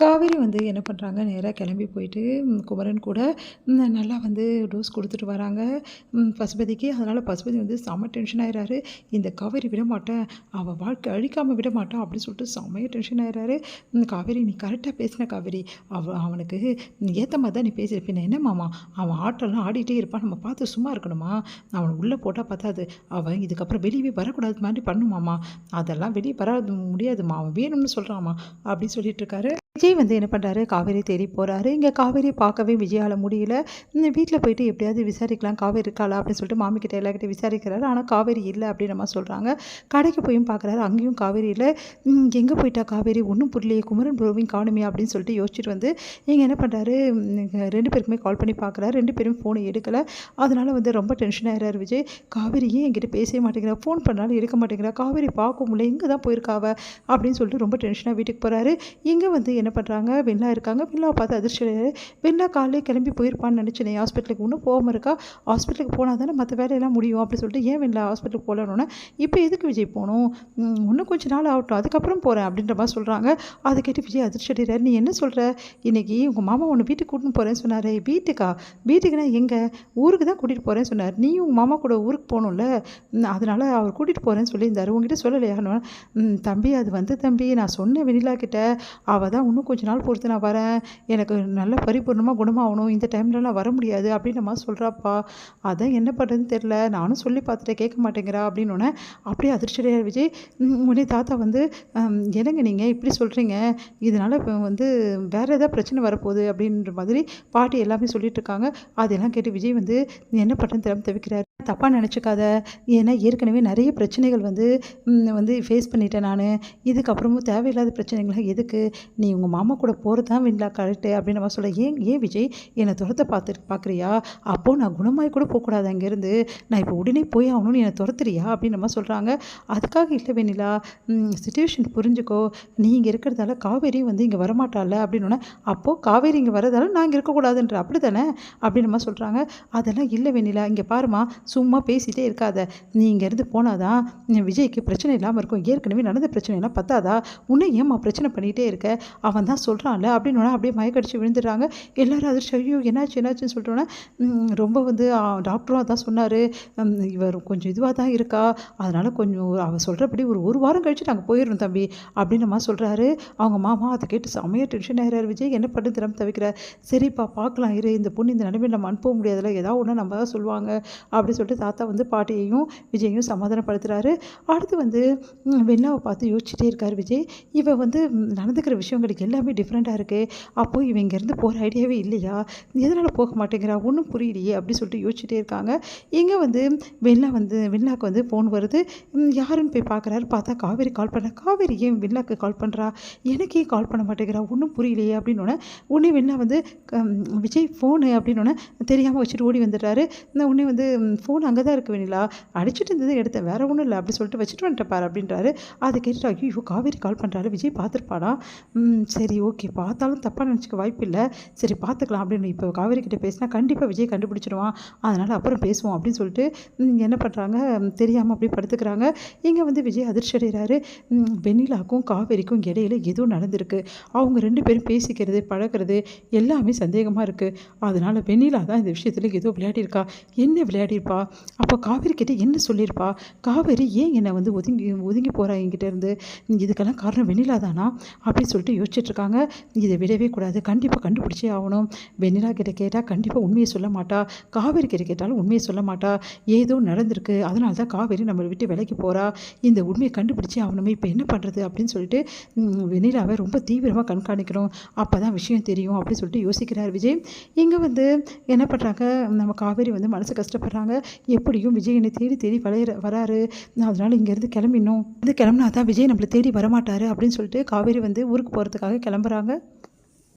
காவேரி வந்து என்ன பண்ணுறாங்க, நேரா கிளம்பி போயிட்டு குமரன் கூட நல்லா வந்து டோஸ் கொடுத்துட்டு வராங்க பசுபதிக்கு. அதனால் பசுபதி வந்து செம்ம டென்ஷன் ஆயிடுறாரு. இந்த காவேரி விட மாட்டேன், அவள் வாழ்க்கை அழிக்காமல் விட மாட்டான் அப்படின்னு சொல்லிட்டு செம்மையாக டென்ஷன் ஆயிடுறாரு. காவேரி நீ கரெக்டாக பேசின காவேரி, அவனுக்கு ஏற்ற மாதிரி தான் நீ பேசியிருப்பேன். என்ன மாமா, அவன் ஆட்டெல்லாம் ஆடிட்டே இருப்பான், நம்ம பார்த்து சும்மா இருக்கணுமா? அவனை உள்ளே போட்டால் பார்த்தாது, அவன் இதுக்கப்புறம் வெளியே வரக்கூடாது மாதிரி பண்ணுமாமா, அதெல்லாம் வெளியே வர முடியாதுமா, அவன் வேணும்னு சொல்கிறாமா அப்படின்னு சொல்லிட்டு இருக்காரு. விஜய் வந்து என்ன பண்ணுறாரு, காவேரி தேடி போகிறாரு. இங்கே காவேரியை பார்க்கவே விஜயால் முடியல. வீட்டில் போயிட்டு எப்படியாவது விசாரிக்கலாம், காவேரி இருக்காளா அப்படின்னு சொல்லிட்டு மாமிக்கிட்ட எல்லாக்கிட்ட விசாரிக்கிறாரு. ஆனால் காவேரி இல்லை அப்படின்னு நம்ம சொல்கிறாங்க. கடைக்கு போயும் பார்க்குறாரு, அங்கேயும் காவேரி இல்லை. எங்கே போயிட்டா காவேரி, ஒன்றும் புரியலையே, குமரன் ப்ரோவையும் காணுமே அப்படின்னு சொல்லிட்டு யோசிச்சுட்டு வந்து இங்கே என்ன பண்ணுறாரு, 2 பேருக்குமே கால் பண்ணி பார்க்குறாரு. 2 பேரும் ஃபோனை எடுக்கலை. அதனால் வந்து ரொம்ப டென்ஷன் ஆகிறாரு விஜய். காவேரி ஏன் என்கிட்ட பேசவே மாட்டேங்கிறா, ஃபோன் பண்ணாலும் எடுக்க மாட்டேங்கிறா, காவேரி பார்க்க முடியல, எங்கே தான் போயிருக்காவ அப்படின்னு சொல்லிட்டு ரொம்ப டென்ஷனாக வீட்டுக்கு போகிறாரு. இங்கே வந்து என்ன பண்ணுறாங்க, வெண்ணா இருக்காங்க. வெண்ணாவை பார்த்து அதிர்ச்சி. வெண்ணா காலையிலே கிளம்பி போயிருப்பான்னு நினச்சினே, ஹாஸ்பிட்டலுக்கு இன்னும் போகாமல் இருக்கா, ஹாஸ்பிட்டலுக்கு போனால் தானே மற்ற வேலையெல்லாம் முடியும் அப்படின்னு சொல்லிட்டு ஏன் வெண்ணா ஹாஸ்பிட்டலுக்கு போகலன்னு, இப்போ எதுக்கு விஜய் போகணும், இன்னும் கொஞ்சம் நாள் ஆகட்டும், அதுக்கப்புறம் போகிறேன் அப்படின்ற மாதிரி சொல்கிறாங்க. அதை கேட்டு விஜய் அதிர்ச்சி அடைகிறார். நீ என்ன சொல்கிற, இன்றைக்கி உங்கள் மாமா உன்னை வீட்டுக்கு கூட்டின்னு போகிறேன்னு சொன்னார். வீட்டுக்குன்னா எங்கே, ஊருக்கு தான் கூட்டிகிட்டு போகிறேன்னு சொன்னார். நீயும் உங்கள் மாமா கூட ஊருக்கு போகணும்ல, அதனால் அவர் கூட்டிகிட்டு போகிறேன்னு சொல்லியிருந்தார். உங்ககிட்ட சொல்லலையா? தம்பி அது வந்து தம்பி, நான் சொன்னேன் வெண்ணிலா கிட்ட, அவள் தான் இன்னும் கொஞ்ச நாள் பொறுத்து நான் வரேன், எனக்கு நல்ல பரிபூர்ணமாக குணமாகணும், இந்த டைமில் நான் வர முடியாது அப்படின்னு நம்ம சொல்கிறாப்பா, அதான் என்ன பண்ணுறதுன்னு தெரில, நானும் சொல்லி பார்த்துட்டேன் கேட்க மாட்டேங்கிறா அப்படின்னு. அப்படியே அதிர்ச்சியாக விஜய். உடனே தாத்தா வந்து என்னங்க நீங்கள் இப்படி சொல்கிறீங்க, இதனால் இப்போ வந்து வேறு ஏதாவது பிரச்சனை வரப்போகுது அப்படின்ற மாதிரி பாட்டி எல்லாமே சொல்லிட்டு இருக்காங்க. அதெல்லாம் கேட்டு விஜய் வந்து என்ன பண்ணுறதுன்னு தெரியாமல் தவிக்கிறார். தப்பாக நினச்சிக்காத, ஏன்னா ஏற்கனவே நிறைய பிரச்சனைகள் வந்து ஃபேஸ் பண்ணிட்டேன் நான், இதுக்கப்புறமும் தேவையில்லாத பிரச்சனைகள்லாம் எதுக்கு, நீ உங்கள் மாமா கூட போகிறது தான் வெண்ணிலா கரெக்டு அப்படின்னு நம்ம சொல்ல. ஏன் விஜய் என்னை துரத்த பார்க்குறியா, அப்போது நான் குணமாகி கூட போகக்கூடாது அங்கேருந்து, நான் இப்போ உடனே போய் ஆகணும்னு என்னை துரத்துறியா அப்படின்னு நம்ம சொல்கிறாங்க. அதுக்காக இல்லை வெண்ணிலா, சிச்சுவேஷன் புரிஞ்சுக்கோ, நீ இங்கே இருக்கிறதால காவேரி வந்து இங்கே வரமாட்டால அப்படின்னு. அப்போது காவேரி இங்கே வரதால நான் இங்கே இருக்கக்கூடாதுன்ற அப்படி தானே அப்படின்னு நம்ம சொல்கிறாங்க. அதெல்லாம் இல்லை வெண்ணிலா, இங்கே பாருமா, சும்மா பேசிகிட்டே இருக்காத, நீ இங்கேருந்து போனாதான் விஜய்க்கு பிரச்சனை இல்லாமல் இருக்கும், ஏற்கனவே நடந்த பிரச்சனைலாம் பத்தாதா, உன்னை ஏம்மா பிரச்சனை பண்ணிகிட்டே இருக்க, அவன் தான் சொல்கிறான்ல அப்படின்னு அப்படியே மயக்கடிச்சு விழுந்துடுறாங்க. எல்லோரும் அதிர்ச்சி, ஐயோ என்னாச்சுன்னு சொல்லிட்டோன்னே, ரொம்ப வந்து டாக்டரும் அதான் சொன்னார், இவர் கொஞ்சம் இதுவாக தான் இருக்கா, அதனால் கொஞ்சம் அவள் சொல்கிறபடி ஒரு வாரம் கழிச்சு நாங்கள் போயிடணும் தம்பி அப்படின்னு நம்ம சொல்கிறாரு. அவங்க மாமா அதை கேட்டு செம்மையாக டென்ஷன் ஆகிறார். விஜய் என்ன பண்ணு திறமை தவிக்கிறார். சரிப்பா பார்க்கலாம் இரு, இந்த பொண்ணு இந்த நிலைமையில் நம்ம அனுப்ப முடியாதுல்ல, ஏதாவது ஒன்று நம்ம தான் சொல்லுவாங்க அப்படின்னு சொல்லிட்டு தாத்தா வந்து பாட்டியையும் விஜயையும் சமாதானப்படுத்துகிறாரு. அடுத்து வந்து வெண்ணாவை பார்த்து யோசிச்சுட்டே இருக்கார் விஜய். இவன் வந்து நடந்துக்கிற விஷயங்களுக்கு எல்லாமே டிஃப்ரெண்ட்டாக இருக்குது, அப்போது இவன் இங்கேருந்து போகிற ஐடியாவே இல்லையா, எதனால் போக மாட்டேங்கிறா, ஒன்றும் புரியலையே அப்படின்னு சொல்லிட்டு யோசிச்சுட்டே இருக்காங்க. இங்கே வந்து வெண்ணாக்கு வந்து ஃபோன் வருது. யாருன்னு போய் பார்க்குறாரு, பார்த்தா காவேரி கால் பண்ணுறா. காவேரி ஏன் வெண்ணாக்கு கால் பண்ணுறா, எனக்கே கால் பண்ண மாட்டேங்கிறா, ஒன்றும் புரியலையே அப்படின்னு. உடனே வெண்ணா வந்து விஜய் ஃபோனு அப்படின்னு தெரியாமல் வச்சுட்டு ஓடி வந்துடுறாரு. உடனே வந்து ஃபோன் அங்கே தான் இருக்குது வெண்ணிலா, அடிச்சுட்டு இருந்தது எடுத்தேன், வேறு ஒன்றும் இல்லை அப்படி சொல்லிட்டு வச்சுட்டு வந்துட்டப்பார் அப்படின்றாரு. அதை கேட்டுட்டு ஐயோ காவேரி கால் பண்ணுறாரு, விஜய் பார்த்துருப்பாடா, சரி ஓகே பார்த்தாலும் தப்பாக நினச்சிக்க வாய்ப்பு இல்லை, சரி பார்த்துக்கலாம் அப்படின்னு. இப்போ காவேரி கிட்டே பேசினா கண்டிப்பாக விஜய் கண்டுபிடிச்சிடுவான், அதனால் அப்புறம் பேசுவோம் அப்படின்னு சொல்லிட்டு என்ன பண்ணுறாங்க, தெரியாமல் அப்படியே படுத்துக்கிறாங்க. இங்கே வந்து விஜய் அதிர்ச்சி அடைகிறாரு. வெண்ணிலாக்கும் காவேரிக்கும் இடையில ஏதோ நடந்திருக்கு, அவங்க 2 பேரும் பேசிக்கிறது பழகிறது எல்லாமே சந்தேகமாக இருக்குது, அதனால் வெண்ணிலா தான் இந்த விஷயத்தில் ஏதோ விளையாடிருக்கா. என்ன விளையாடிருப்பா, அப்போ காவேரி கிட்டே என்ன சொல்லியிருப்பா, காவேரி ஏன் என்னை வந்து ஒதுங்கி போகிறா என்கிட்ட இருந்து, இதுக்கெல்லாம் காரணம் வெண்ணிலா தானா அப்படின்னு சொல்லிட்டு யோசிச்சுட்ருக்காங்க. இதை விடவே கூடாது, கண்டிப்பாக கண்டுபிடிச்சே ஆகணும். வெண்ணிலா கிட்ட கேட்டால் கண்டிப்பாக உண்மையை சொல்ல மாட்டா, காவேரி கிட்ட கேட்டாலும் உண்மையை சொல்ல மாட்டா, ஏதோ நடந்திருக்கு, அதனால தான் காவேரி நம்மளை விட்டு விலைக்கு போகிறா, இந்த உண்மையை கண்டுபிடிச்சே ஆகணுமே, இப்போ என்ன பண்ணுறது அப்படின்னு சொல்லிட்டு வெண்ணிலாவை ரொம்ப தீவிரமாக கண்காணிக்கணும், அப்போ தான் விஷயம் தெரியும் அப்படின்னு சொல்லிட்டு யோசிக்கிறார் விஜய். இங்கே வந்து என்ன பண்ணுறாங்க, நம்ம காவேரி வந்து மனசு கஷ்டப்படுறாங்க. எப்படியும் விஜய் என்னை தேடி வராரு, அதனால் இங்கேருந்து கிளம்பிடணும், கிளம்புனா தான் விஜய் நம்மளை தேடி வரமாட்டார் அப்படின்னு சொல்லிட்டு காவேரி வந்து ஊருக்கு போகிறதுக்காக கிளம்புறாங்க.